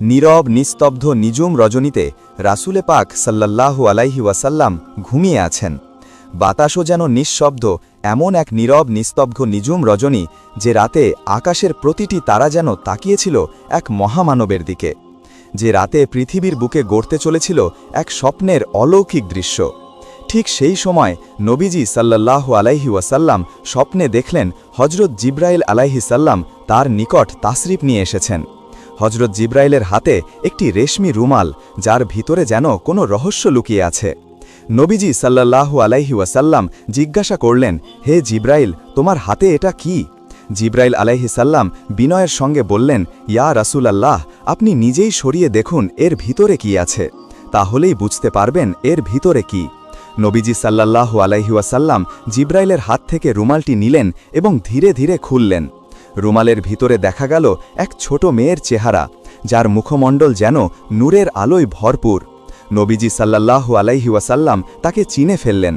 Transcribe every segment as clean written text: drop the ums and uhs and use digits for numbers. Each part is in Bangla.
নীরব নিস্তব্ধ নিজুম রজনীতে রাসূলে পাক সাল্লাল্লাহু আলাইহি ওয়াসাল্লাম ঘুমিয়ে আছেন। বাতাসও যেন নিঃশব্দ, এমন এক নীরব নিস্তব্ধ নিজুম রজনী যে রাতে আকাশের প্রতিটি তারা যেন তাকিয়েছিল এক মহামানবের দিকে, যে রাতে পৃথিবীর বুকে গড়তে চলেছিল এক স্বপ্নের অলৌকিক দৃশ্য। ঠিক সেই সময় নবীজি সাল্লাল্লাহু আলাইহি ওয়াসাল্লাম স্বপ্নে দেখলেন হজরত জিব্রাইল আলাইহিস সালাম তার নিকট তাশরিফ নিয়ে এসেছেন। হজরত জিব্রাইলের হাতে একটি রেশমি রুমাল, যার ভিতরে যেন কোনো রহস্য লুকিয়ে আছে। নবীজি সাল্লাল্লাহু আলাইহি ওয়াসাল্লাম জিজ্ঞাসা করলেন, হে জিব্রাইল, তোমার হাতে এটা কি? জিব্রাইল আলাইহিস সালাম বিনয়ের সঙ্গে বললেন, ইয়া রাসূলুল্লাহ, আপনি নিজেই সরিয়ে দেখুন এর ভিতরে কি আছে, তাহলেই বুঝতে পারবেন এর ভিতরে কি। নবীজি সাল্লাল্লাহু আলাইহি ওয়াসাল্লাম জিব্রাইলের হাত থেকে রুমালটি নিলেন এবং ধীরে ধীরে খুললেন। রুমালের ভিতরে দেখা গেল এক ছোট মেয়ের চেহারা, যার মুখমণ্ডল যেন নূরের আলোয় ভরপুর। নবীজি সাল্লাল্লাহু আলাইহি ওয়াসাল্লাম তাকে চিনে ফেললেন।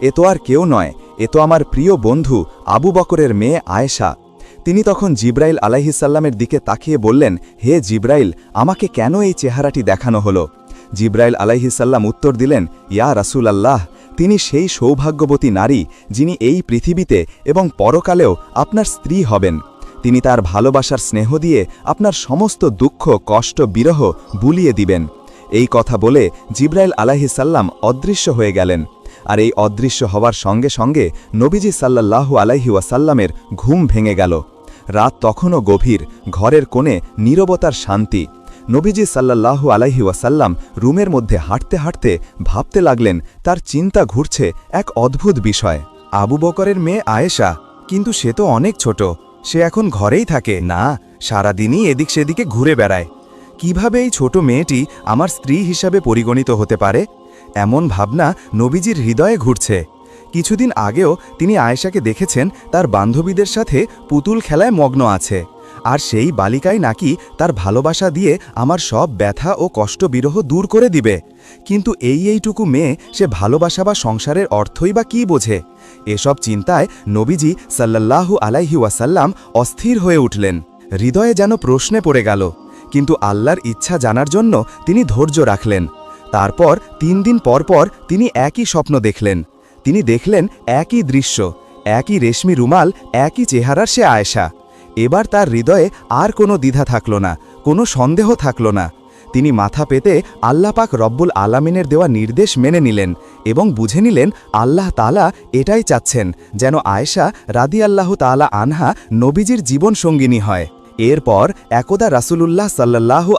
এ তো আর কেউ নয়, এ তো আমার প্রিয় বন্ধু আবু বকরের মেয়ে আয়েশা। তিনি তখন জিব্রাইল আলাইহিসসাল্লামের দিকে তাকিয়ে বললেন, হে জিব্রাইল, আমাকে কেন এই চেহারাটি দেখানো হলো? জিব্রাইল আলাইহিসসাল্লাম উত্তর দিলেন, ইয়া রাসূলুল্লাহ, তিনি সেই সৌভাগ্যবতী নারী যিনি এই পৃথিবীতে এবং পরকালেও আপনার স্ত্রী হবেন। তিনি তার ভালোবাসার স্নেহ দিয়ে আপনার সমস্ত দুঃখ কষ্ট বিরহ বুলিয়ে দিবেন। এই কথা বলে জিব্রাইল আলাইহিসসাল্লাম অদৃশ্য হয়ে গেলেন। আর এই অদৃশ্য হওয়ার সঙ্গে সঙ্গে নবীজি সাল্লাল্লাহু আলাইহি ওয়াসাল্লামের ঘুম ভেঙে গেল। রাত তখনও গভীর, ঘরের কোণে নীরবতার শান্তি। নবীজি সাল্লাল্লাহু আলাইহি ওয়াসাল্লাম রুমের মধ্যে হাঁটতে হাঁটতে ভাবতে লাগলেন, তার চিন্তা ঘুরছে এক অদ্ভুত বিষয়। আবু বকরের মেয়ে আয়েশা, কিন্তু সে তো অনেক ছোট, সে এখন ঘরেই থাকে না, সারাদিনই এদিক সেদিকে ঘুরে বেড়ায়। কিভাবে এই ছোট মেয়েটি আমার স্ত্রী হিসাবে পরিগণিত হতে পারে? এমন ভাবনা নবীজির হৃদয়ে ঘুরছে। কিছুদিন আগেও তিনি আয়েশাকে দেখেছেন তার বান্ধবীদের সাথে পুতুল খেলায় মগ্ন আছে, আর সেই বালিকাই নাকি তার ভালোবাসা দিয়ে আমার সব ব্যথা ও কষ্ট বিরহ দূর করে দিবে। কিন্তু এইটুকু মেয়ে, সে ভালোবাসা বা সংসারের অর্থই বা কী বোঝে? এসব চিন্তায় নবীজি সাল্লাল্লাহু আলাইহি ওয়াসাল্লাম অস্থির হয়ে উঠলেন। হৃদয়ে যেন প্রশ্নে পড়ে গেল, কিন্তু আল্লাহর ইচ্ছা জানার জন্য তিনি ধৈর্য রাখলেন। তারপর 3 দিন পর তিনি একই স্বপ্ন দেখলেন। তিনি দেখলেন একই দৃশ্য, একই রেশমি রুমাল, একই চেহারার সে আয়েশা। এবার তার হৃদয়ে আর কোনো দ্বিধা থাকল না, কোনো সন্দেহ থাকল না। তিনি মাথা পেতে আল্লাহ পাক রব্বুল আলামিনের দেওয়া নির্দেশ মেনে নিলেন এবং বুঝে নিলেন আল্লাহ তাআলা এটাই চাচ্ছেন, যেন আয়েশা রাদিয়াল্লাহু তাআলা আনহা নবীজির জীবন সঙ্গিনী হয়। এরপর একদা রাসূলুল্লাহ সাল্লাল্লাহু